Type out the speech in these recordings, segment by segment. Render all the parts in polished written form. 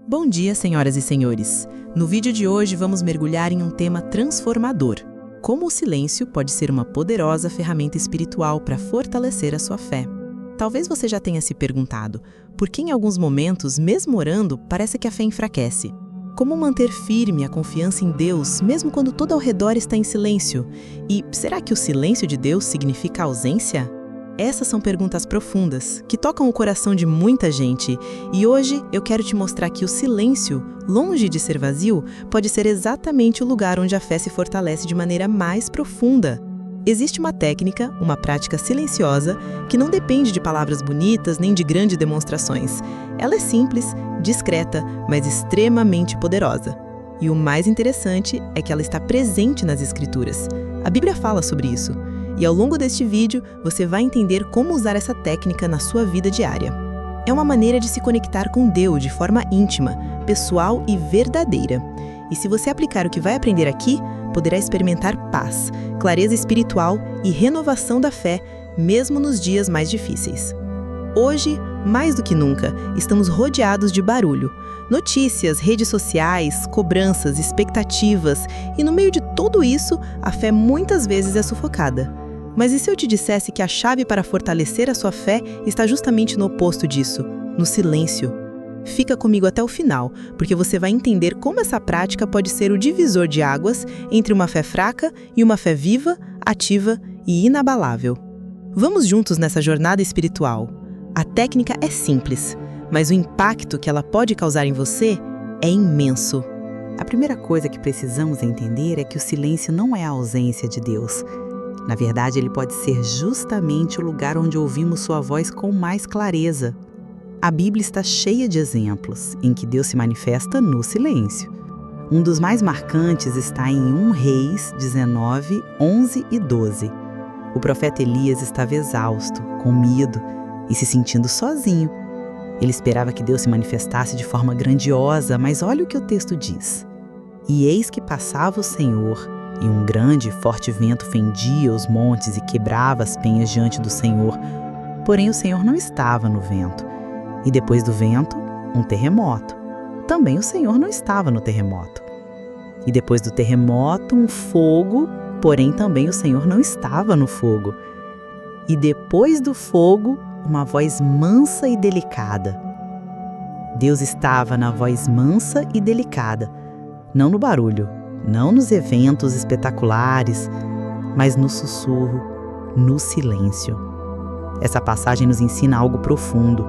Bom dia, senhoras e senhores! No vídeo de hoje vamos mergulhar em um tema transformador. Como o silêncio pode ser uma poderosa ferramenta espiritual para fortalecer a sua fé. Talvez você já tenha se perguntado, por que em alguns momentos, mesmo orando, parece que a fé enfraquece? Como manter firme a confiança em Deus, mesmo quando tudo ao redor está em silêncio? E será que o silêncio de Deus significa ausência? Essas são perguntas profundas, que tocam o coração de muita gente, e hoje eu quero te mostrar que o silêncio, longe de ser vazio, pode ser exatamente o lugar onde a fé se fortalece de maneira mais profunda. Existe uma técnica, uma prática silenciosa, que não depende de palavras bonitas nem de grandes demonstrações. Ela é simples, discreta, mas extremamente poderosa. E o mais interessante é que ela está presente nas Escrituras. A Bíblia fala sobre isso. E ao longo deste vídeo, você vai entender como usar essa técnica na sua vida diária. É uma maneira de se conectar com Deus de forma íntima, pessoal e verdadeira. E se você aplicar o que vai aprender aqui, poderá experimentar paz, clareza espiritual e renovação da fé, mesmo nos dias mais difíceis. Hoje, mais do que nunca, estamos rodeados de barulho. Notícias, redes sociais, cobranças, expectativas, e no meio de tudo isso, a fé muitas vezes é sufocada. Mas e se eu te dissesse que a chave para fortalecer a sua fé está justamente no oposto disso, no silêncio? Fica comigo até o final, porque você vai entender como essa prática pode ser o divisor de águas entre uma fé fraca e uma fé viva, ativa e inabalável. Vamos juntos nessa jornada espiritual. A técnica é simples, mas o impacto que ela pode causar em você é imenso. A primeira coisa que precisamos entender é que o silêncio não é a ausência de Deus. Na verdade, ele pode ser justamente o lugar onde ouvimos sua voz com mais clareza. A Bíblia está cheia de exemplos em que Deus se manifesta no silêncio. Um dos mais marcantes está em 1 Reis 19, 11 e 12. O profeta Elias estava exausto, com medo e se sentindo sozinho. Ele esperava que Deus se manifestasse de forma grandiosa, mas olha o que o texto diz. E eis que passava o Senhor, e um grande e forte vento fendia os montes e quebrava as penhas diante do Senhor. Porém o Senhor não estava no vento. E depois do vento, um terremoto. Também o Senhor não estava no terremoto. E depois do terremoto, um fogo, porém também o Senhor não estava no fogo. E depois do fogo, uma voz mansa e delicada. Deus estava na voz mansa e delicada, não no barulho, não nos eventos espetaculares, mas no sussurro, no silêncio. Essa passagem nos ensina algo profundo.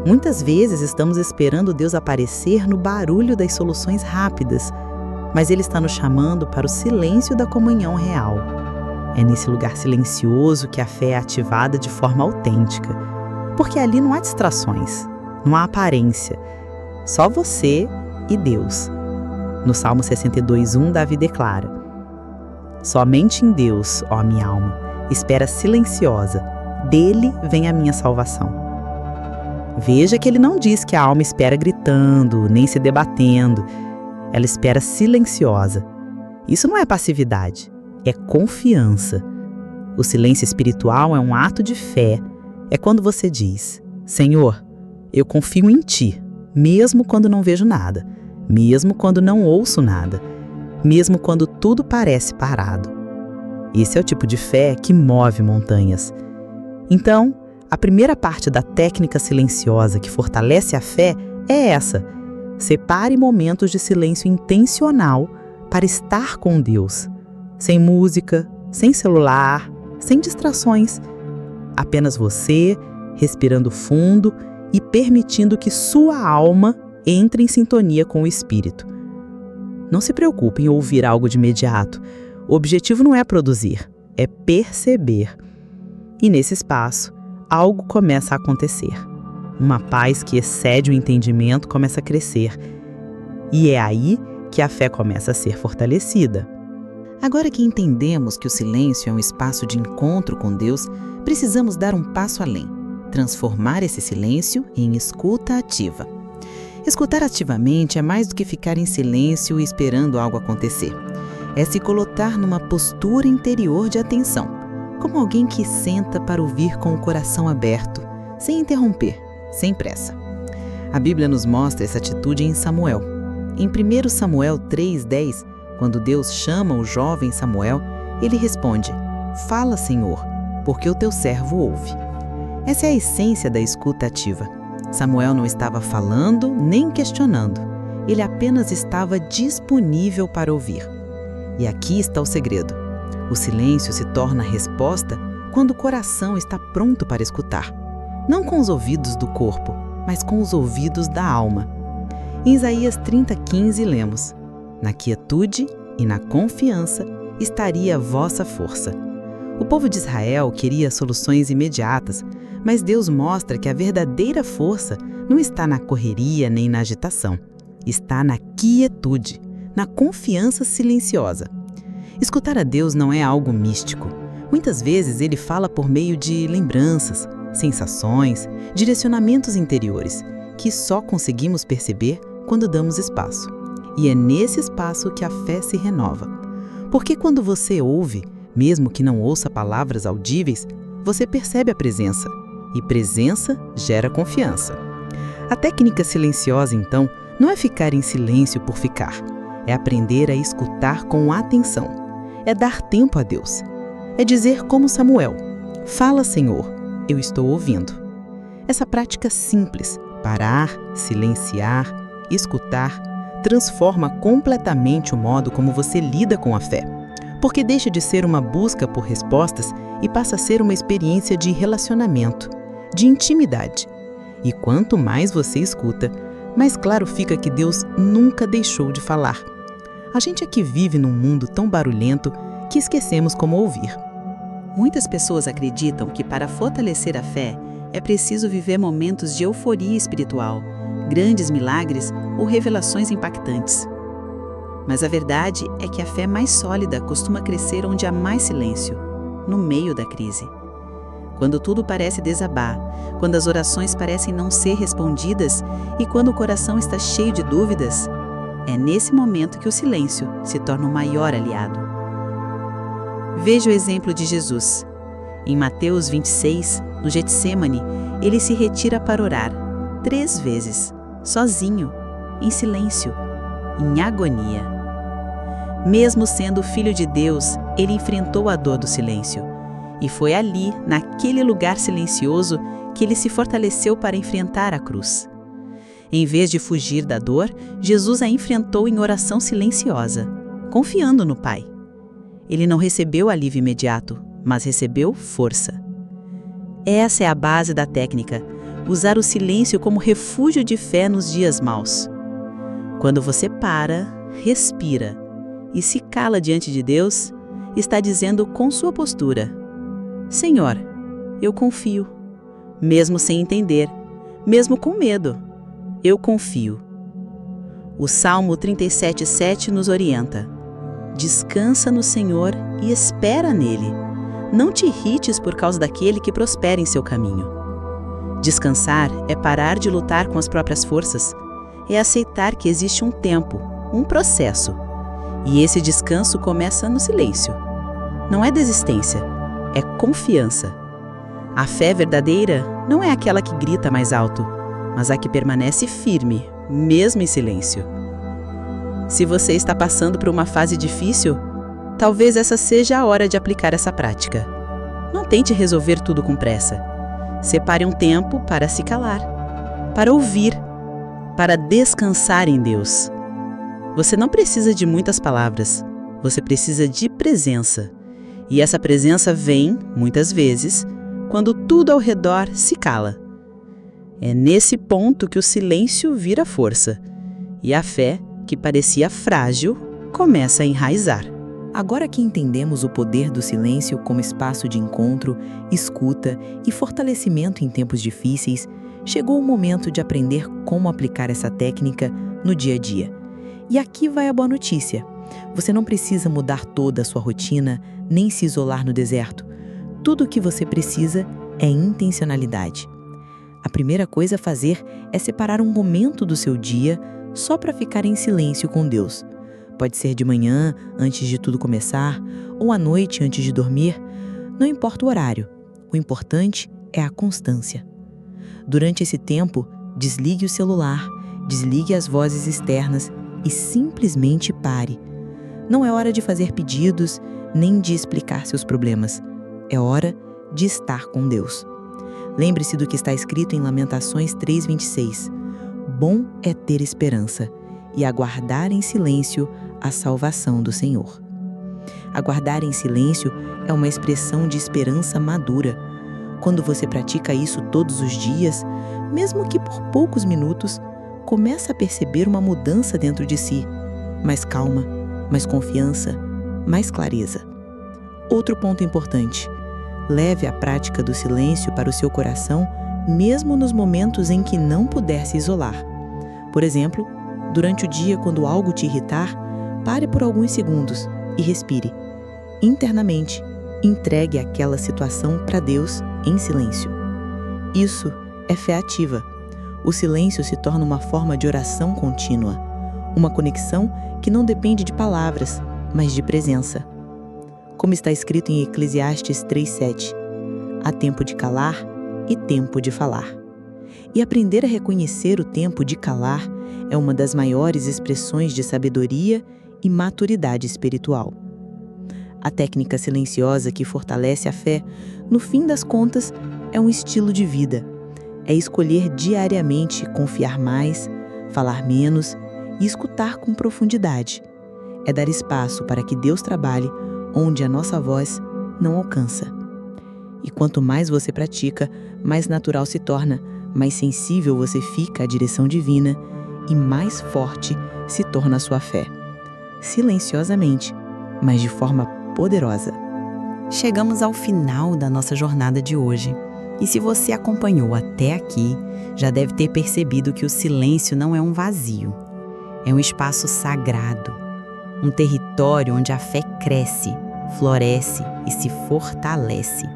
Muitas vezes estamos esperando Deus aparecer no barulho das soluções rápidas, mas Ele está nos chamando para o silêncio da comunhão real. É nesse lugar silencioso que a fé é ativada de forma autêntica, porque ali não há distrações, não há aparência, só você e Deus. No Salmo 62:1, Davi declara: somente em Deus, ó minha alma, espera silenciosa, dele vem a minha salvação. Veja que ele não diz que a alma espera gritando, nem se debatendo. Ela espera silenciosa. Isso não é passividade, é confiança. O silêncio espiritual é um ato de fé. É quando você diz: Senhor, eu confio em Ti, mesmo quando não vejo nada, mesmo quando não ouço nada, mesmo quando tudo parece parado. Esse é o tipo de fé que move montanhas. Então, a primeira parte da técnica silenciosa que fortalece a fé é essa: separe momentos de silêncio intencional para estar com Deus, sem música, sem celular, sem distrações. Apenas você, respirando fundo e permitindo que sua alma entre em sintonia com o Espírito. Não se preocupe em ouvir algo de imediato. O objetivo não é produzir, é perceber. E nesse espaço, algo começa a acontecer. Uma paz que excede o entendimento começa a crescer. E é aí que a fé começa a ser fortalecida. Agora que entendemos que o silêncio é um espaço de encontro com Deus, precisamos dar um passo além, transformar esse silêncio em escuta ativa. Escutar ativamente é mais do que ficar em silêncio e esperando algo acontecer. É se colocar numa postura interior de atenção, como alguém que senta para ouvir com o coração aberto, sem interromper, sem pressa. A Bíblia nos mostra essa atitude em Samuel. Em 1 Samuel 3:10, quando Deus chama o jovem Samuel, ele responde: "Fala, Senhor, porque o teu servo ouve." Essa é a essência da escuta ativa. Samuel não estava falando nem questionando. Ele apenas estava disponível para ouvir. E aqui está o segredo. O silêncio se torna resposta quando o coração está pronto para escutar. Não com os ouvidos do corpo, mas com os ouvidos da alma. Em Isaías 30:15 lemos: "Na quietude e na confiança estaria a vossa força." O povo de Israel queria soluções imediatas, mas Deus mostra que a verdadeira força não está na correria nem na agitação. Está na quietude, na confiança silenciosa. Escutar a Deus não é algo místico. Muitas vezes Ele fala por meio de lembranças, sensações, direcionamentos interiores, que só conseguimos perceber quando damos espaço. E é nesse espaço que a fé se renova. Porque quando você ouve, mesmo que não ouça palavras audíveis, você percebe a presença. E presença gera confiança. A técnica silenciosa, então, não é ficar em silêncio por ficar. É aprender a escutar com atenção. É dar tempo a Deus. É dizer como Samuel: "Fala, Senhor, eu estou ouvindo." Essa prática simples, parar, silenciar, escutar, transforma completamente o modo como você lida com a fé. Porque deixa de ser uma busca por respostas e passa a ser uma experiência de relacionamento, de intimidade. E quanto mais você escuta, mais claro fica que Deus nunca deixou de falar. A gente aqui vive num mundo tão barulhento que esquecemos como ouvir. Muitas pessoas acreditam que para fortalecer a fé é preciso viver momentos de euforia espiritual, grandes milagres ou revelações impactantes. Mas a verdade é que a fé mais sólida costuma crescer onde há mais silêncio, no meio da crise. Quando tudo parece desabar, quando as orações parecem não ser respondidas e quando o coração está cheio de dúvidas, é nesse momento que o silêncio se torna o maior aliado. Veja o exemplo de Jesus. Em Mateus 26, no Getsêmani, ele se retira para orar, 3 vezes, sozinho, em silêncio, em agonia. Mesmo sendo filho de Deus, ele enfrentou a dor do silêncio. E foi ali, naquele lugar silencioso, que ele se fortaleceu para enfrentar a cruz. Em vez de fugir da dor, Jesus a enfrentou em oração silenciosa, confiando no Pai. Ele não recebeu alívio imediato, mas recebeu força. Essa é a base da técnica, usar o silêncio como refúgio de fé nos dias maus. Quando você para, respira e se cala diante de Deus, está dizendo com sua postura: "Senhor, eu confio." Mesmo sem entender, mesmo com medo, eu confio. O Salmo 37:7 nos orienta: "Descansa no Senhor e espera nele. Não te irrites por causa daquele que prospera em seu caminho." Descansar é parar de lutar com as próprias forças. É aceitar que existe um tempo, um processo. E esse descanso começa no silêncio. Não é desistência, é confiança. A fé verdadeira não é aquela que grita mais alto, mas a que permanece firme, mesmo em silêncio. Se você está passando por uma fase difícil, talvez essa seja a hora de aplicar essa prática. Não tente resolver tudo com pressa. Separe um tempo para se calar, para ouvir, para descansar em Deus. Você não precisa de muitas palavras, você precisa de presença. E essa presença vem, muitas vezes, quando tudo ao redor se cala. É nesse ponto que o silêncio vira força, e a fé, que parecia frágil, começa a enraizar. Agora que entendemos o poder do silêncio como espaço de encontro, escuta e fortalecimento em tempos difíceis, chegou o momento de aprender como aplicar essa técnica no dia a dia. E aqui vai a boa notícia. Você não precisa mudar toda a sua rotina, nem se isolar no deserto. Tudo o que você precisa é intencionalidade. A primeira coisa a fazer é separar um momento do seu dia só para ficar em silêncio com Deus. Pode ser de manhã, antes de tudo começar, ou à noite, antes de dormir. Não importa o horário. O importante é a constância. Durante esse tempo, Desligue o celular, desligue as vozes externas e simplesmente pare. Não é hora de fazer pedidos, nem de explicar seus problemas. É hora de estar com Deus. Lembre-se do que está escrito em Lamentações 3:26. Bom é ter esperança e aguardar em silêncio a salvação do Senhor. Aguardar em silêncio é uma expressão de esperança madura. Quando você pratica isso todos os dias, mesmo que por poucos minutos, começa a perceber uma mudança dentro de si. Mais calma, mais confiança, mais clareza. Outro ponto importante: leve a prática do silêncio para o seu coração, mesmo nos momentos em que não puder se isolar. Por exemplo, durante o dia, quando algo te irritar, pare por alguns segundos e respire. Internamente, entregue aquela situação para Deus em silêncio. Isso é fé ativa. O silêncio se torna uma forma de oração contínua, uma conexão que não depende de palavras, mas de presença. Como está escrito em Eclesiastes 3:7, há tempo de calar e tempo de falar. E aprender a reconhecer o tempo de calar é uma das maiores expressões de sabedoria e maturidade espiritual. A técnica silenciosa que fortalece a fé, no fim das contas, é um estilo de vida. É escolher diariamente confiar mais, falar menos e escutar com profundidade. É dar espaço para que Deus trabalhe onde a nossa voz não alcança. E quanto mais você pratica, mais natural se torna, mais sensível você fica à direção divina e mais forte se torna a sua fé. Silenciosamente, mas de forma poderosa. Chegamos ao final da nossa jornada de hoje. E se você acompanhou até aqui, já deve ter percebido que o silêncio não é um vazio. É um espaço sagrado, um território onde a fé cresce, floresce e se fortalece.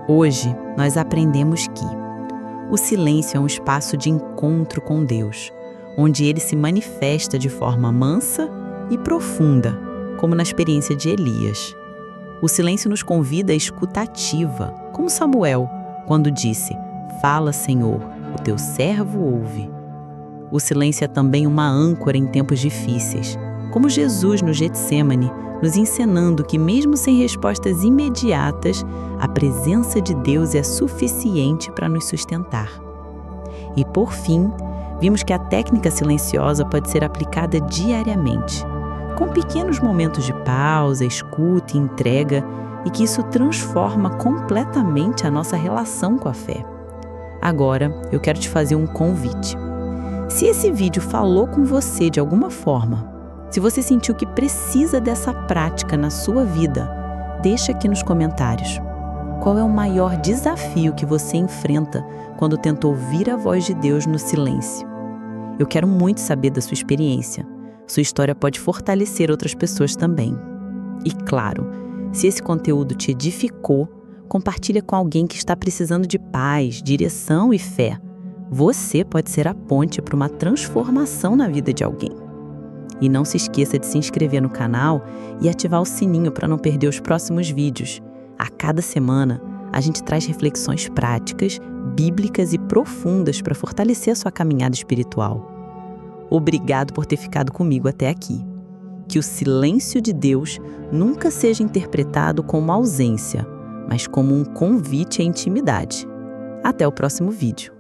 Hoje, nós aprendemos que o silêncio é um espaço de encontro com Deus, onde Ele se manifesta de forma mansa e profunda, como na experiência de Elias. O silêncio nos convida à escuta ativa, como Samuel, quando disse: "Fala, Senhor, o teu servo ouve." O silêncio é também uma âncora em tempos difíceis, como Jesus no Getsêmani, nos ensinando que mesmo sem respostas imediatas, a presença de Deus é suficiente para nos sustentar. E por fim, vimos que a técnica silenciosa pode ser aplicada diariamente, com pequenos momentos de pausa, escuta e entrega, e que isso transforma completamente a nossa relação com a fé. Agora, eu quero te fazer um convite. Se esse vídeo falou com você de alguma forma, se você sentiu que precisa dessa prática na sua vida, deixa aqui nos comentários. Qual é o maior desafio que você enfrenta quando tenta ouvir a voz de Deus no silêncio? Eu quero muito saber da sua experiência. Sua história pode fortalecer outras pessoas também. E claro, se esse conteúdo te edificou, compartilha com alguém que está precisando de paz, direção e fé. Você pode ser a ponte para uma transformação na vida de alguém. E não se esqueça de se inscrever no canal e ativar o sininho para não perder os próximos vídeos. A cada semana, a gente traz reflexões práticas, bíblicas e profundas para fortalecer a sua caminhada espiritual. Obrigado por ter ficado comigo até aqui. Que o silêncio de Deus nunca seja interpretado como ausência, mas como um convite à intimidade. Até o próximo vídeo.